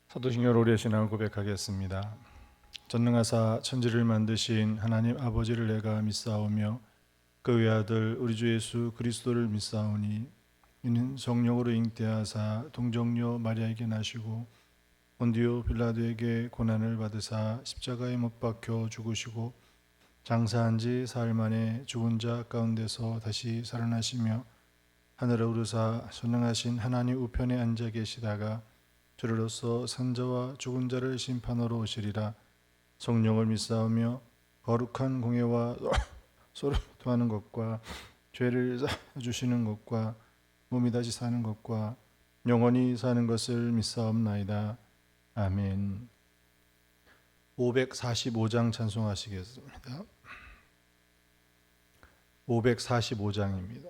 사도신경 오래 신앙을 고백하겠습니다. 전능하사 천지를 만드신 하나님 아버지를 내가 믿사오며 그 외아들 우리 주 예수 그리스도를 믿사오니 이는 성령으로 잉태하사 동정녀 마리아에게 나시고 본디오 빌라도에게 고난을 받으사 십자가에 못 박혀 죽으시고 장사한 지 사흘 만에 죽은 자 가운데서 다시 살아나시며 하늘에 오르사 전능하신 하나님 우편에 앉아 계시다가 주로서 산자와 죽은 자를 심판하러 오시리라. 성령을 믿사오며 거룩한 공예와 서로 통하는 것과 죄를 주시는 것과 몸이 다시 사는 것과 영원히 사는 것을 믿사옵나이다. 아멘. 545장 찬송하시겠습니다. 545장입니다.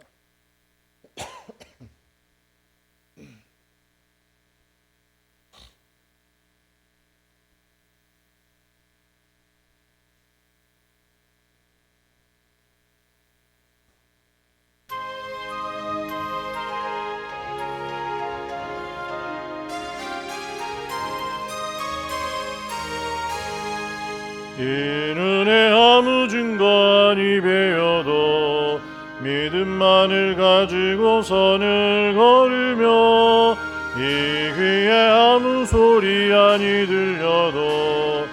이 눈에 아무 증거 아니 배어도 믿음만을 가지고 선을 걸으며 이 귀에 아무 소리 아니 들려도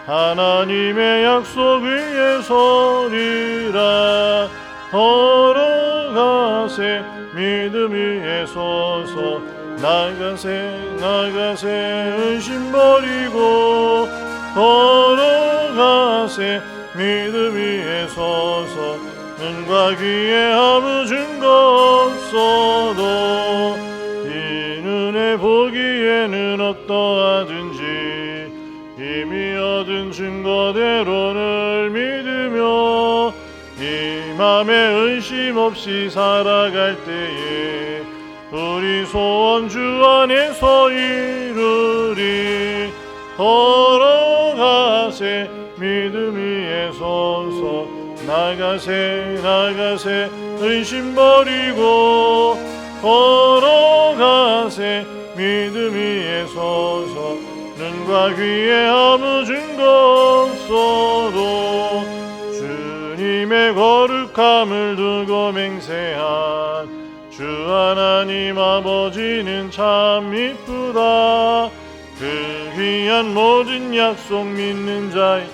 하나님의 약속 위에 서리라. 걸어가세 믿음 위에 서서 나가세 의심 버리고 걸어가세 믿음 위에 서서 눈과 귀에 아무 증거 없어도 이 눈에 보기에는 어떠하든지 이미 얻은 증거대로를 믿으며 이 맘에 의심 없이 살아갈 때에 우리 소원 주 안에서 이루리. 걸어가세 믿음 위에 서서 나가세 의심 버리고 걸어가세 믿음 위에 서서 눈과 귀에 아무 증거 없어도 주님의 거룩함을 두고 맹세한 주 하나님 아버지는 참 이쁘다. 그 귀한 모든 약속 믿는 자의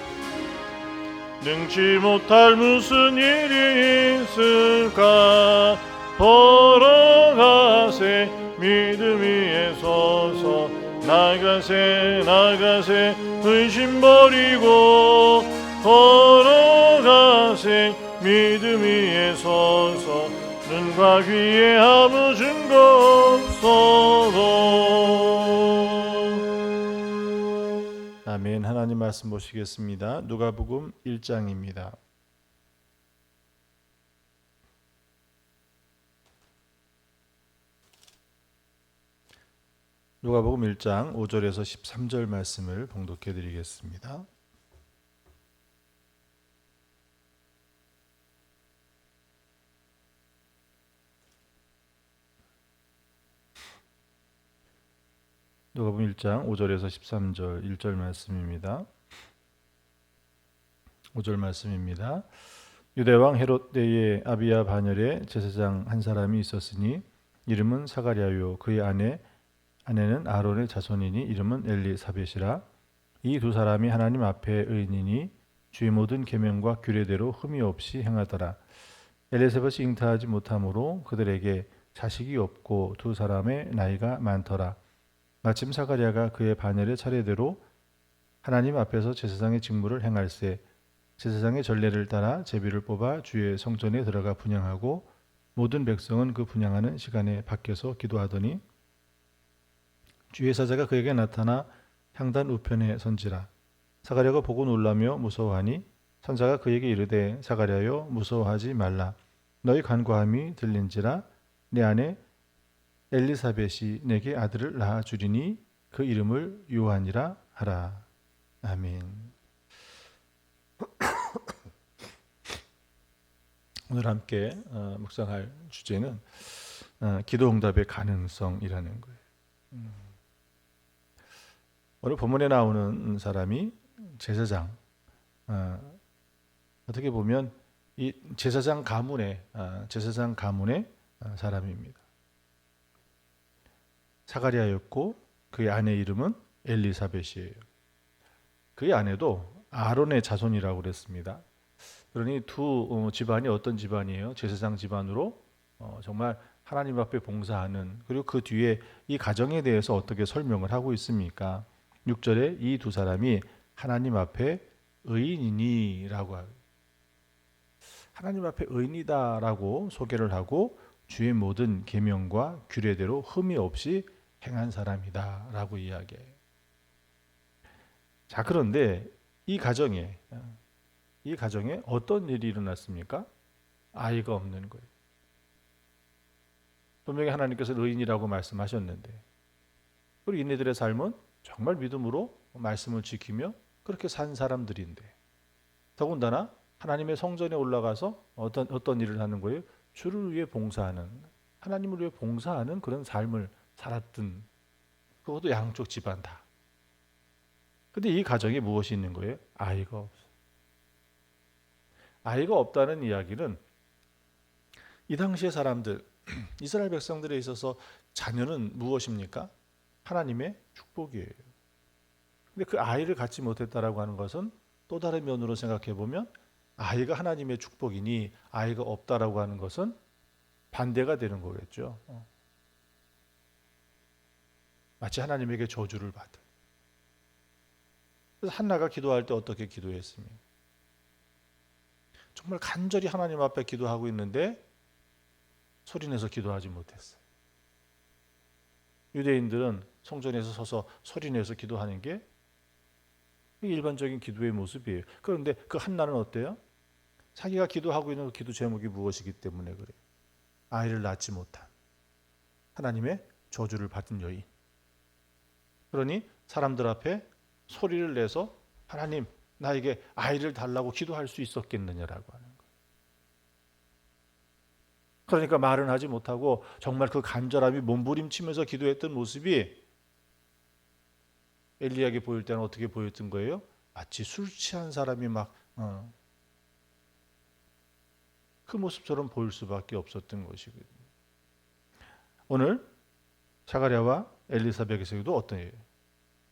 능치 못할 무슨 일이 있을까. 걸어가세 믿음 위에 서서 나가세 의심 버리고 걸어가세 믿음 위에 서서 눈과 귀에 아무 증거 없어도. 아멘. 하나님 말씀 보시겠습니다. 누가복음 1장입니다. 누가복음 1장 5절에서 13절 말씀을 봉독해 드리겠습니다. 누가복음 1장 5절에서 13절 1절 말씀입니다. 5절 말씀입니다. 유대왕 헤롯 때에 아비야 반열에 제사장 한 사람이 있었으니 이름은 사가랴요. 그의 아내는 아론의 자손이니 이름은 엘리사벳이라. 이 두 사람이 하나님 앞에 의인이니 주의 모든 계명과 규례대로 흠이 없이 행하더라. 엘리사벳이 잉타하지 못하므로 그들에게 자식이 없고 두 사람의 나이가 많더라. 마침 사가랴가 그의 반열의 차례대로 하나님 앞에서 제사장의 직무를 행할세 제사장의 전례를 따라 제비를 뽑아 주의 성전에 들어가 분향하고 모든 백성은 그 분향하는 시간에 밖에서 기도하더니 주의 사자가 그에게 나타나 향단 우편에 선지라. 사가랴가 보고 놀라며 무서워하니 선자가 그에게 이르되 사가랴여 무서워하지 말라. 너희 간구함이 들린지라. 내 아내 엘리사벳이 내게 아들을 낳아주리니 그 이름을 요한이라 하라. 아멘. 오늘 함께 묵상할 주제는 기도 응답의 가능성이라는 거예요. 오늘 본문에 나오는 사람이 제사장, 어떻게 보면 이 제사장 가문의 사람입니다. 사가랴였고 그의 아내 이름은 엘리사벳이에요. 그의 아내도 아론의 자손이라고 그랬습니다. 그러니 두 집안이 어떤 집안이에요? 제사장 집안으로 정말 하나님 앞에 봉사하는, 그리고 그 뒤에 이 가정에 대해서 어떻게 설명을 하고 있습니까? 6절에 이 두 사람이 하나님 앞에 의인이니라고 하고, 하나님 앞에 의인이다라고 소개를 하고 주의 모든 계명과 규례대로 흠이 없이 행한 사람이다라고 이야기해요. 자, 그런데 이 가정에 어떤 일이 일어났습니까? 아이가 없는 거예요. 분명히 하나님께서 의인이라고 말씀하셨는데, 그리고 이네들의 삶은 정말 믿음으로 말씀을 지키며 그렇게 산 사람들인데, 더군다나 하나님의 성전에 올라가서 어떤 일을 하는 거예요? 주를 위해 봉사하는, 하나님을 위해 봉사하는 그런 삶을 살았던, 그것도 양쪽 집안 다. 근데 이 가정에 무엇이 있는 거예요? 아이가 없어요. 아이가 없다는 이야기는 이 당시의 사람들, 이스라엘 백성들에 있어서 자녀는 무엇입니까? 하나님의 축복이에요. 근데 그 아이를 갖지 못했다라고 하는 것은 또 다른 면으로 생각해 보면 아이가 하나님의 축복이니 아이가 없다라고 하는 것은 반대가 되는 거겠죠. 마치 하나님에게 저주를 받은. 그래서 한나가 기도할 때 어떻게 기도했습니까? 정말 간절히 하나님 앞에 기도하고 있는데 소리내서 기도하지 못했어요. 유대인들은 성전에서 서서 소리내서 기도하는 게 일반적인 기도의 모습이에요. 그런데 그 한나는 어때요? 자기가 기도하고 있는 그 기도 제목이 무엇이기 때문에 그래요. 아이를 낳지 못한 하나님의 저주를 받은 여인. 그러니 사람들 앞에 소리를 내서 하나님 나에게 아이를 달라고 기도할 수 있었겠느냐라고 하는 거예요. 그러니까 말은 하지 못하고 정말 그 간절함이 몸부림치면서 기도했던 모습이 엘리야에게 보일 때는 어떻게 보였던 거예요? 마치 술 취한 사람이 막 그 모습처럼 보일 수밖에 없었던 것이거든요. 오늘 사가랴와 엘리사벳에게도 어떤 일이에요?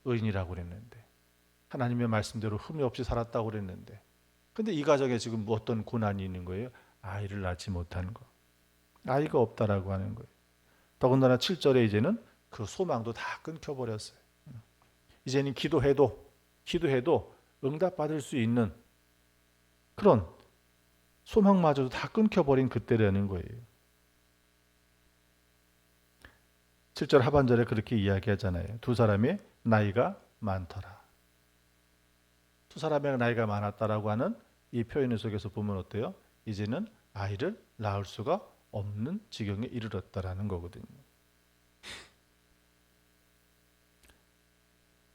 의인이라고 그랬는데 하나님의 말씀대로 흠이 없이 살았다고 그랬는데, 근데 이 가정에 지금 어떤 고난이 있는 거예요? 아이를 낳지 못하는 거, 아이가 없다라고 하는 거예요. 더군다나 7절에 이제는 그 소망도 다 끊겨버렸어요. 이제는 기도해도 응답받을 수 있는 그런 소망마저도 다 끊겨버린 그때라는 거예요. 7절 하반절에 그렇게 이야기하잖아요. 두 사람의 나이가 많더라. 두 사람의 나이가 많았다라고 하는 이 표현 속에서 보면 어때요? 이제는 아이를 낳을 수가 없는 지경에 이르렀다라는 거거든요.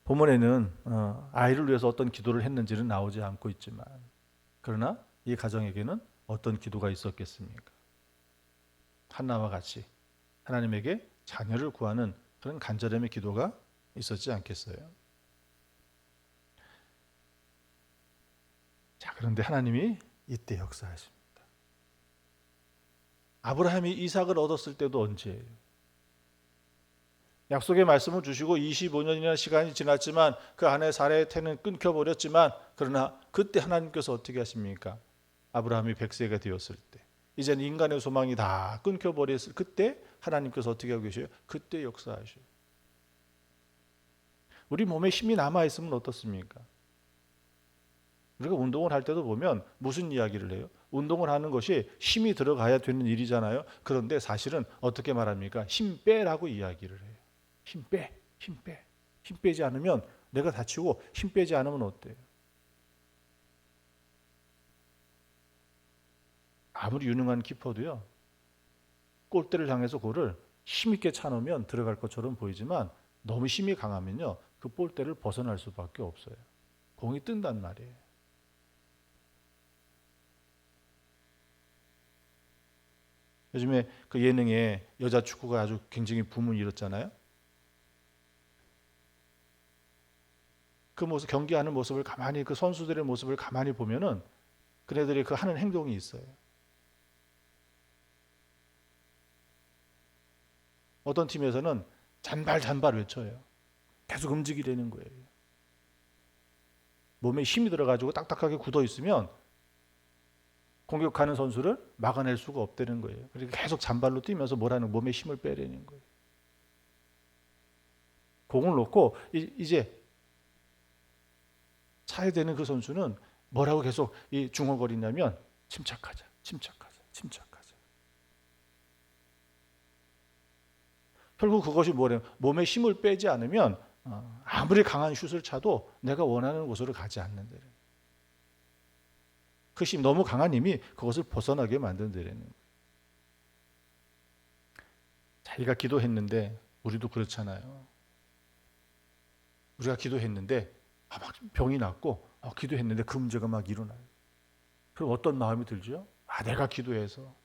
본문에는 아이를 위해서 어떤 기도를 했는지는 나오지 않고 있지만, 그러나 이 가정에게는 어떤 기도가 있었겠습니까? 한나와 같이 하나님에게 자녀를 구하는 그런 간절함의 기도가 있었지 않겠어요? 자, 그런데 하나님이 이때 역사하십니다. 아브라함이 이삭을 얻었을 때도 언제예요? 약속의 말씀을 주시고 25년이나 시간이 지났지만 그 안에 사라의 태는 끊겨버렸지만, 그러나 그때 하나님께서 어떻게 하십니까? 아브라함이 100세가 되었을 때, 이제는 인간의 소망이 다 끊겨버렸을 그때 하나님께서 어떻게 하고 계셔요? 그때 역사하셔요. 우리 몸에 힘이 남아있으면 어떻습니까? 우리가 운동을 할 때도 보면 무슨 이야기를 해요? 운동을 하는 것이 힘이 들어가야 되는 일이잖아요. 그런데 사실은 어떻게 말합니까? 힘 빼라고 이야기를 해요. 힘 빼. 힘 빼지 않으면 내가 다치고, 힘 빼지 않으면 어때요? 아무리 유능한 키퍼도요, 골대를 향해서 골을 힘있게 차놓으면 들어갈 것처럼 보이지만 너무 힘이 강하면요, 그 볼대를 벗어날 수밖에 없어요. 공이 뜬단 말이에요. 요즘에 그 예능에 여자 축구가 아주 굉장히 붐을 일었잖아요. 그 모습, 경기하는 모습을 가만히, 그 선수들의 모습을 가만히 보면은 그네들이 그 하는 행동이 있어요. 어떤 팀에서는 잔발 외쳐요. 계속 움직이려는 거예요. 몸에 힘이 들어가지고 딱딱하게 굳어 있으면 공격하는 선수를 막아낼 수가 없다는 거예요. 그러니까 계속 잔발로 뛰면서 뭐라는 몸에 힘을 빼려는 거예요. 공을 놓고 이제 차야 되는 그 선수는 뭐라고 계속 이 중얼거리냐면 침착하자. 결국 그것이 뭐래요? 몸에 힘을 빼지 않으면 아무리 강한 슛을 차도 내가 원하는 곳으로 가지 않는다. 그 힘, 너무 강한 힘이 그것을 벗어나게 만든다는 거예요. 자기가 기도했는데 우리도 그렇잖아요. 우리가 기도했는데 막 병이 났고 기도했는데 그 문제가 막 일어나요. 그럼 어떤 마음이 들죠? 내가 기도해서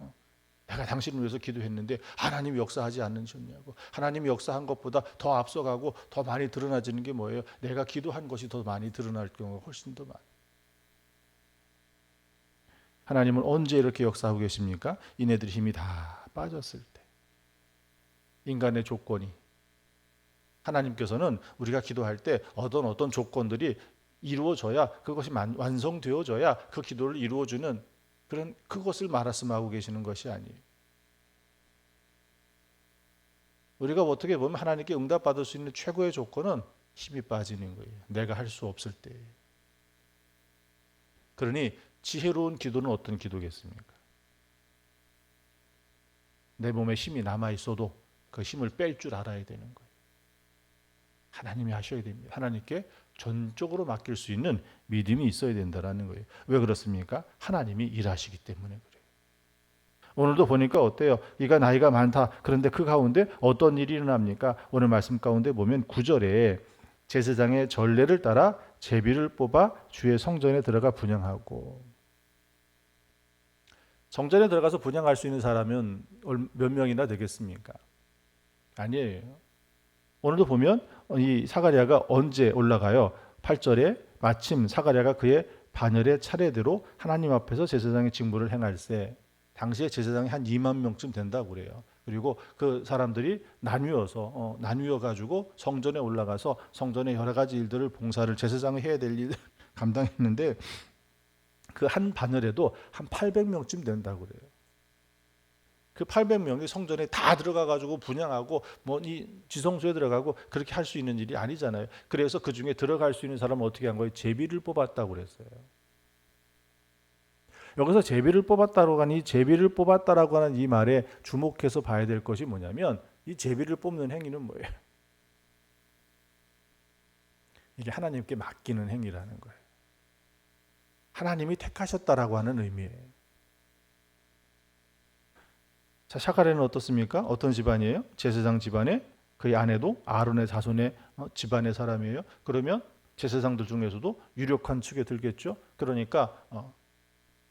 내가 당신을 위해서 기도했는데 하나님이 역사하지 않으셨냐고. 하나님이 역사한 것보다 더 앞서가고 더 많이 드러나지는 게 뭐예요? 내가 기도한 것이 더 많이 드러날 경우가 훨씬 더 많아요. 하나님은 언제 이렇게 역사하고 계십니까? 이네들의 힘이 다 빠졌을 때. 인간의 조건이. 하나님께서는 우리가 기도할 때 어떤 조건들이 이루어져야, 그것이 완성되어져야 그 기도를 이루어주는 그런, 그것을 말씀하고 계시는 것이 아니에요. 우리가 어떻게 보면 하나님께 응답받을 수 있는 최고의 조건은 힘이 빠지는 거예요. 내가 할 수 없을 때. 그러니 지혜로운 기도는 어떤 기도겠습니까? 내 몸에 힘이 남아 있어도 그 힘을 뺄 줄 알아야 되는 거예요. 하나님이 하셔야 됩니다. 하나님께 전적으로 맡길 수 있는 믿음이 있어야 된다는 거예요. 왜 그렇습니까? 하나님이 일하시기 때문에 그래요. 오늘도 보니까 어때요? 이가 나이가 많다. 그런데 그 가운데 어떤 일이 일어납니까? 오늘 말씀 가운데 보면 9절에 제사장의 전례를 따라 제비를 뽑아 주의 성전에 들어가 분향하고. 성전에 들어가서 분향할 수 있는 사람은 몇 명이나 되겠습니까? 아니에요. 오늘도 보면 이 사가랴가 언제 올라가요? 8절에 마침 사가랴가 그의 반열의 차례대로 하나님 앞에서 제사장의 직무를 행할세. 당시에 제사장이 한 2만 명쯤 된다고 그래요. 그리고 그 사람들이 나뉘어 가지고 성전에 올라가서 성전의 여러 가지 일들을, 봉사를, 제사장이 해야 될 일 감당했는데 그 한 반열에도 한 800명쯤 된다고 그래요. 그 800명이 성전에 다 들어가 가지고 분향하고 이 지성소에 들어가고 그렇게 할 수 있는 일이 아니잖아요. 그래서 그 중에 들어갈 수 있는 사람은 어떻게 한 거예요? 제비를 뽑았다고 그랬어요. 여기서 제비를 뽑았다고 하니, 제비를 뽑았다라고 하는 이 말에 주목해서 봐야 될 것이 뭐냐면, 이 제비를 뽑는 행위는 뭐예요? 이게 하나님께 맡기는 행위라는 거예요. 하나님이 택하셨다라고 하는 의미예요. 자, 샤가랴는 어떻습니까? 어떤 집안이에요? 제사장 집안에, 그의 아내도 아론의 자손의 집안의 사람이에요. 그러면 제사장들 중에서도 유력한 측에 들겠죠. 그러니까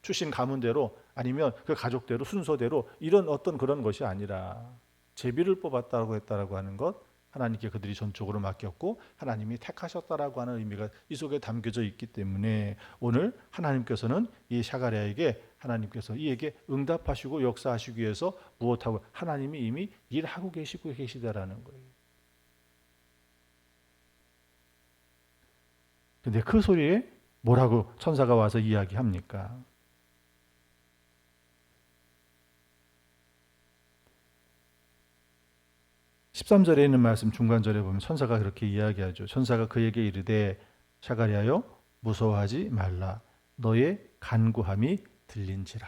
출신 가문대로 아니면 그 가족대로 순서대로 이런 어떤 그런 것이 아니라 제비를 뽑았다고 했다라고 하는 것, 하나님께 그들이 전적으로 맡겼고 하나님이 택하셨다라고 하는 의미가 이 속에 담겨져 있기 때문에 오늘 하나님께서는 이 샤가랴에게, 하나님께서 이에게 응답하시고 역사하시기 위해서 무엇하고, 하나님이 이미 일하고 계시다라는 거예요. 근데 그 소리에 뭐라고 천사가 와서 이야기합니까? 13절에 있는 말씀 중간절에 보면 천사가 그렇게 이야기하죠. 천사가 그에게 이르되 샤가랴여 무서워하지 말라. 너의 간구함이 들린지라.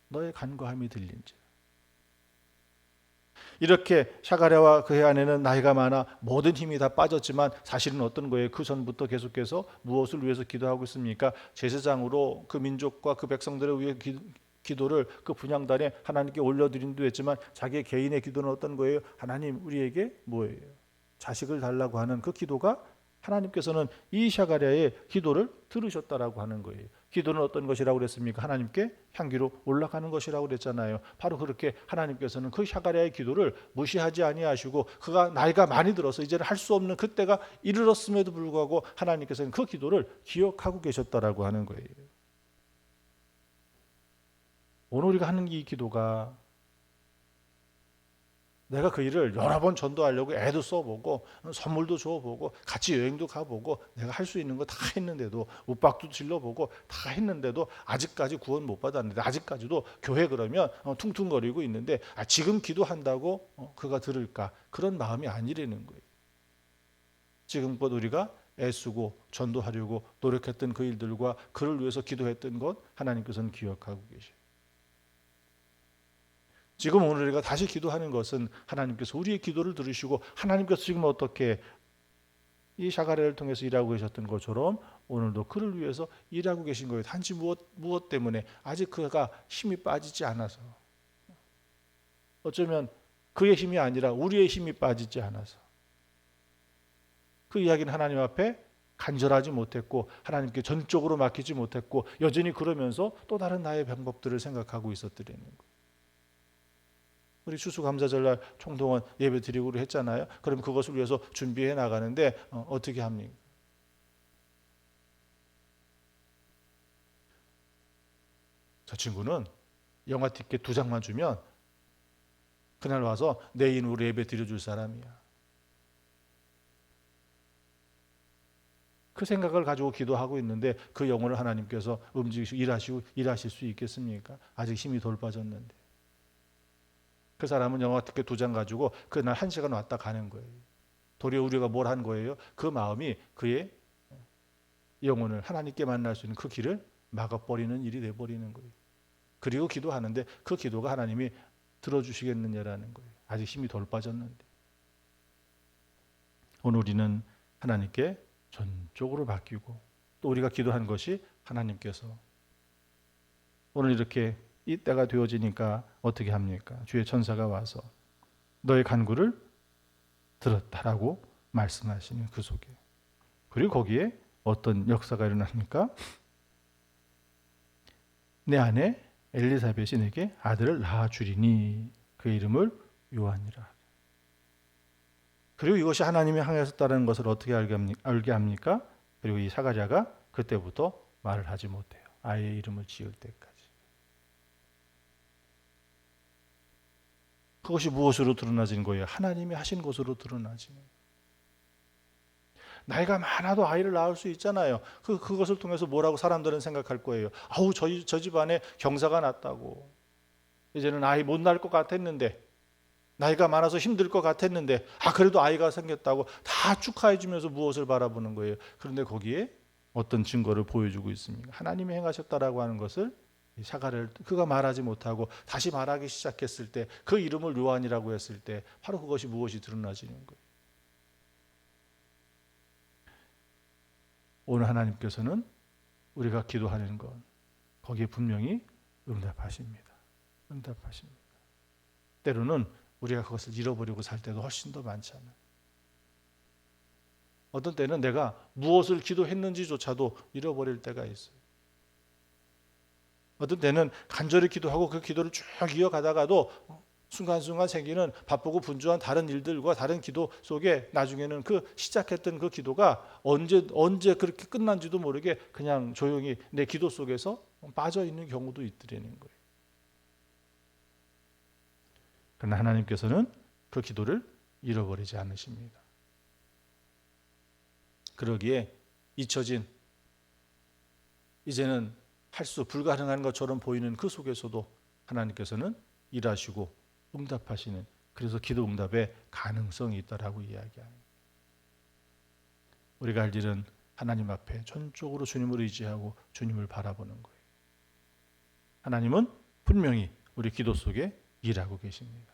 너의 간구함이 들린지라. 이렇게 샤가랴와 그의 아내는 나이가 많아 모든 힘이 다 빠졌지만 사실은 어떤 거예요? 그 전부터 계속해서 무엇을 위해서 기도하고 있습니까? 제사장으로 그 민족과 그 백성들을 위해 기도를 그 분향단에 하나님께 올려드린도 했지만 자기의 개인의 기도는 어떤 거예요? 하나님 우리에게 뭐예요? 자식을 달라고 하는 그 기도가 하나님께서는 이 샤가랴의 기도를 들으셨다라고 하는 거예요. 기도는 어떤 것이라고 그랬습니까? 하나님께 향기로 올라가는 것이라고 그랬잖아요. 바로 그렇게 하나님께서는 그 사가랴의 기도를 무시하지 아니하시고 그가 나이가 많이 들어서 이제는 할 수 없는 그때가 이르렀음에도 불구하고 하나님께서는 그 기도를 기억하고 계셨다라고 하는 거예요. 오늘 우리가 하는 이 기도가 내가 그 일을 여러 번 전도하려고 애도 써보고 선물도 줘보고 같이 여행도 가보고 내가 할 수 있는 거 다 했는데도 윽박도 질러보고 다 했는데도 아직까지 구원 못 받았는데 아직까지도 교회 그러면 퉁퉁거리고 있는데 지금 기도한다고 그가 들을까? 그런 마음이 아니라는 거예요. 지금껏 우리가 애쓰고 전도하려고 노력했던 그 일들과 그를 위해서 기도했던 것 하나님께서는 기억하고 계셔요. 지금 오늘 우리가 다시 기도하는 것은 하나님께서 우리의 기도를 들으시고 하나님께서 지금 어떻게 이 사가랴를 통해서 일하고 계셨던 것처럼 오늘도 그를 위해서 일하고 계신 거예요. 단지 무엇 때문에 아직 그가 힘이 빠지지 않아서, 어쩌면 그의 힘이 아니라 우리의 힘이 빠지지 않아서 그 이야기는 하나님 앞에 간절하지 못했고 하나님께 전적으로 맡기지 못했고 여전히 그러면서 또 다른 나의 방법들을 생각하고 있었더라는 거예요. 우리 추수감사절날 총동원 예배 드리기로 했잖아요. 그럼 그것을 위해서 준비해 나가는데 어떻게 합니까? 저 친구는 영화 티켓 2장만 주면 그날 와서 내 이름으로 예배 드려줄 사람이야. 그 생각을 가지고 기도하고 있는데 그 영혼을 하나님께서 움직이시고 일하실 수 있겠습니까? 아직 힘이 덜 빠졌는데. 그 사람은 영화 티켓 2장 가지고 그날 1시간 왔다 가는 거예요. 도리어 우리가 뭘 한 거예요? 그 마음이 그의 영혼을 하나님께 만날 수 있는 그 길을 막아버리는 일이 돼버리는 거예요. 그리고 기도하는데 그 기도가 하나님이 들어주시겠느냐라는 거예요. 아직 힘이 덜 빠졌는데. 오늘 우리는 하나님께 전적으로 맡기고 또 우리가 기도한 것이 하나님께서 오늘 이렇게 이 때가 되어지니까 어떻게 합니까? 주의 천사가 와서 너의 간구를 들었다라고 말씀하시는 그 속에, 그리고 거기에 어떤 역사가 일어납니까? 내 아내 엘리사벳이 내게 아들을 낳아주리니 그 이름을 요한이라. 그리고 이것이 하나님이 향하셨다는 것을 어떻게 알게 합니까? 그리고 이 사가랴가 그때부터 말을 하지 못해요. 아이의 이름을 지을 때까지. 그것이 무엇으로 드러나지는 거예요? 하나님이 하신 것으로 드러나지는 거예요. 나이가 많아도 아이를 낳을 수 있잖아요. 그것을 통해서 뭐라고 사람들은 생각할 거예요. 아우 저 집안에 경사가 났다고. 이제는 아이 못 낳을 것 같았는데, 나이가 많아서 힘들 것 같았는데 그래도 아이가 생겼다고 다 축하해 주면서 무엇을 바라보는 거예요. 그런데 거기에 어떤 증거를 보여주고 있습니다. 하나님이 행하셨다라고 하는 것을 사가랴를 그가 말하지 못하고 다시 말하기 시작했을 때, 그 이름을 요한이라고 했을 때 바로 그것이 무엇이 드러나지는 거예요. 오늘 하나님께서는 우리가 기도하는 것 거기에 분명히 응답하십니다. 응답하십니다. 때로는 우리가 그것을 잃어버리고 살 때도 훨씬 더 많잖아요. 어떤 때는 내가 무엇을 기도했는지조차도 잃어버릴 때가 있어요. 어떤 때는 간절히 기도하고 그 기도를 쭉 이어가다가도 순간순간 생기는 바쁘고 분주한 다른 일들과 다른 기도 속에 나중에는 그 시작했던 그 기도가 언제 그렇게 끝난지도 모르게 그냥 조용히 내 기도 속에서 빠져 있는 경우도 있더라는 거예요. 그러나 하나님께서는 그 기도를 잃어버리지 않으십니다. 그러기에 잊혀진, 이제는 할 수 불가능한 것처럼 보이는 그 속에서도 하나님께서는 일하시고 응답하시는, 그래서 기도 응답의 가능성이 있다라고 이야기합니다. 우리가 할 일은 하나님 앞에 전적으로 주님을 의지하고 주님을 바라보는 거예요. 하나님은 분명히 우리 기도 속에 일하고 계십니다.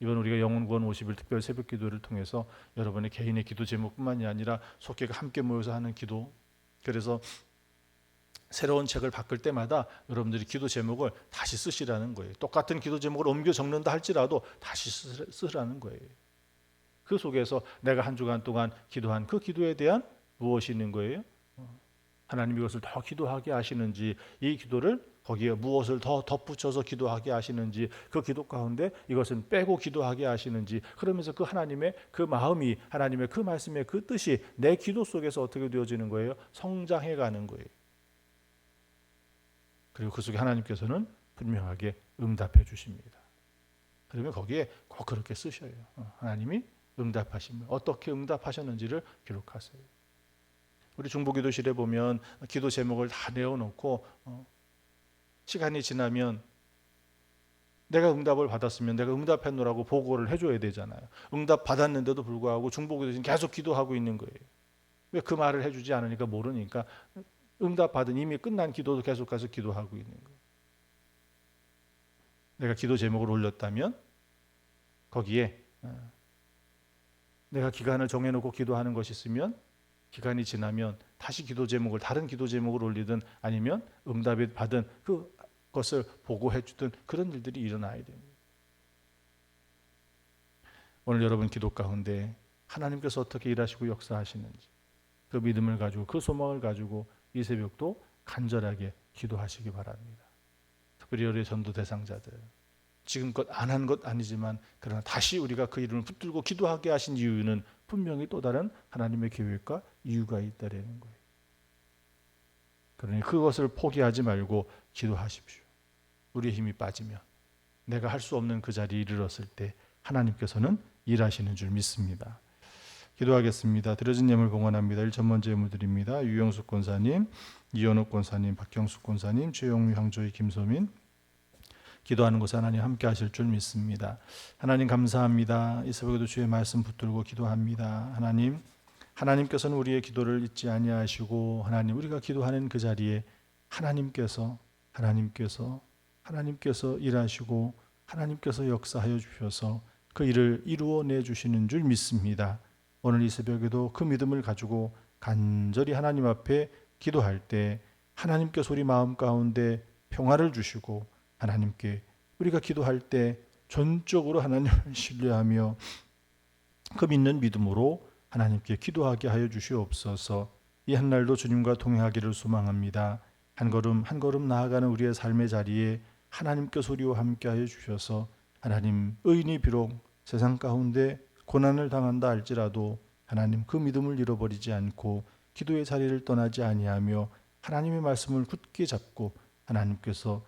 이번 우리가 영혼구원 50일 특별 새벽 기도를 통해서 여러분의 개인의 기도 제목뿐만이 아니라 속회가 함께 모여서 하는 기도, 그래서 새로운 책을 바꿀 때마다 여러분들이 기도 제목을 다시 쓰시라는 거예요. 똑같은 기도 제목을 옮겨 적는다 할지라도 다시 쓰라는 거예요. 그 속에서 내가 한 주간 동안 기도한 그 기도에 대한 무엇이 있는 거예요? 하나님 이것을 더 기도하게 하시는지, 이 기도를 거기에 무엇을 더 덧붙여서 기도하게 하시는지, 그 기도 가운데 이것은 빼고 기도하게 하시는지, 그러면서 그 하나님의 그 마음이, 하나님의 그 말씀의 그 뜻이 내 기도 속에서 어떻게 되어지는 거예요? 성장해 가는 거예요. 그리고 그 속에 하나님께서는 분명하게 응답해 주십니다. 그러면 거기에 꼭 그렇게 쓰셔요. 하나님이 응답하시면 어떻게 응답하셨는지를 기록하세요. 우리 중보기도실에 보면 기도 제목을 다 내어놓고 시간이 지나면 내가 응답을 받았으면 내가 응답했노라고 보고를 해줘야 되잖아요. 응답 받았는데도 불구하고 중보기도실은 계속 기도하고 있는 거예요. 왜 그 말을 해주지 않으니까 모르니까 응답 받은 이미 끝난 기도도 계속해서 기도하고 있는 거예요. 내가 기도 제목을 올렸다면 거기에 내가 기간을 정해놓고 기도하는 것이 있으면 기간이 지나면 다시 기도 제목을 다른 기도 제목을 올리든 아니면 응답이 받은 그것을 보고해 주든 그런 일들이 일어나야 됩니다. 오늘 여러분 기도 가운데 하나님께서 어떻게 일하시고 역사하시는지 그 믿음을 가지고 그 소망을 가지고 이 새벽도 간절하게 기도하시기 바랍니다. 특별히 우리 전도 대상자들, 지금껏 안 한 것 아니지만 그러나 다시 우리가 그 이름을 붙들고 기도하게 하신 이유는 분명히 또 다른 하나님의 계획과 이유가 있다라는 거예요. 그러니 그것을 포기하지 말고 기도하십시오. 우리의 힘이 빠지면 내가 할 수 없는 그 자리에 이르렀을 때 하나님께서는 일하시는 줄 믿습니다. 기도하겠습니다. 드려진 예물 봉헌합니다. 1천 번째 예물 드립니다. 유영숙 권사님, 이현옥 권사님, 박경숙 권사님, 최영미 황조희 김소민, 기도하는 곳에 하나님 함께 하실 줄 믿습니다. 하나님 감사합니다. 이 새벽에도 주의 말씀 붙들고 기도합니다. 하나님께서는 우리의 기도를 잊지 아니하시고 하나님 우리가 기도하는 그 자리에 하나님께서 일하시고 하나님께서 역사하여 주셔서 그 일을 이루어내 주시는 줄 믿습니다. 오늘 이 새벽에도 그 믿음을 가지고 간절히 하나님 앞에 기도할 때 하나님께서 우리 마음 가운데 평화를 주시고 하나님께 우리가 기도할 때 전적으로 하나님을 신뢰하며 그 믿는 믿음으로 하나님께 기도하게 하여 주시옵소서. 이 한날도 주님과 동행하기를 소망합니다. 한 걸음 한 걸음 나아가는 우리의 삶의 자리에 하나님께서 우리와 함께 하여 주셔서 하나님 의인이 비록 세상 가운데 고난을 당한다 할지라도 하나님 그 믿음을 잃어버리지 않고 기도의 자리를 떠나지 아니하며 하나님의 말씀을 굳게 잡고 하나님께서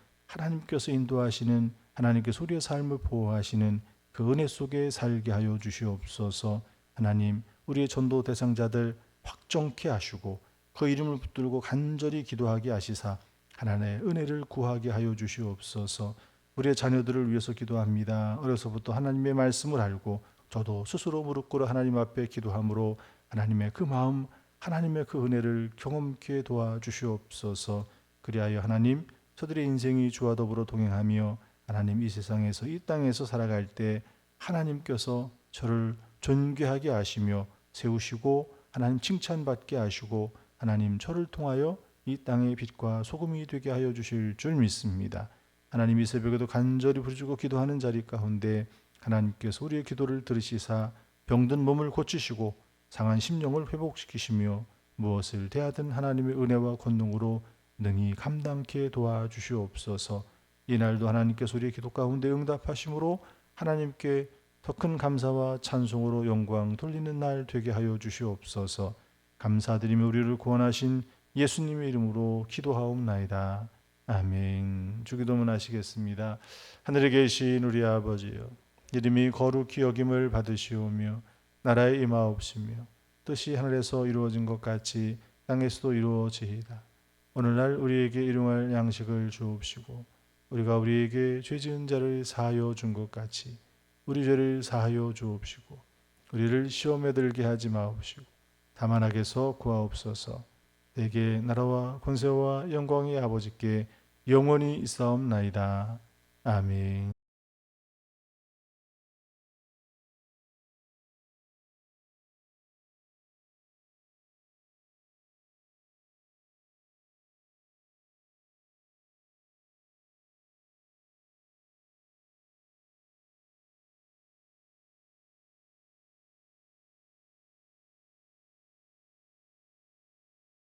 인도하시는 하나님께서 우리의 삶을 보호하시는 그 은혜 속에 살게 하여 주시옵소서. 하나님 우리의 전도 대상자들 확정케 하시고 그 이름을 붙들고 간절히 기도하게 하시사 하나님의 은혜를 구하게 하여 주시옵소서. 우리의 자녀들을 위해서 기도합니다. 어려서부터 하나님의 말씀을 알고 저도 스스로 무릎 꿇어 하나님 앞에 기도함으로 하나님의 그 마음, 하나님의 그 은혜를 경험케 도와주시옵소서. 그리하여 하나님 저들의 인생이 주와 더불어 동행하며 하나님 이 세상에서 이 땅에서 살아갈 때 하나님께서 저를 존귀하게 하시며 세우시고 하나님 칭찬받게 하시고 하나님 저를 통하여 이 땅의 빛과 소금이 되게 하여 주실 줄 믿습니다. 하나님 이 새벽에도 간절히 부르짖고 기도하는 자리 가운데 하나님께서 우리의 기도를 들으시사 병든 몸을 고치시고 상한 심령을 회복시키시며 무엇을 대하든 하나님의 은혜와 권능으로 능히 감당케 도와주시옵소서. 이날도 하나님께서 우리의 기도 가운데 응답하심으로 하나님께 더 큰 감사와 찬송으로 영광 돌리는 날 되게 하여 주시옵소서. 감사드리며 우리를 구원하신 예수님의 이름으로 기도하옵나이다. 아멘. 주기도문 하시겠습니다. 하늘에 계신 우리 아버지여, 이름이 거룩히 여김을 받으시오며 나라에 임하옵시며 뜻이 하늘에서 이루어진 것 같이 땅에서도 이루어지이다. 오늘날 우리에게 일용할 양식을 주옵시고 우리가 우리에게 죄 지은 자를 사하여 준 것 같이 우리 죄를 사하여 주옵시고 우리를 시험에 들게 하지 마옵시고 다만 악에서 구하옵소서. 내게 나라와 권세와 영광의 아버지께 영원히 있사옵나이다. 아멘.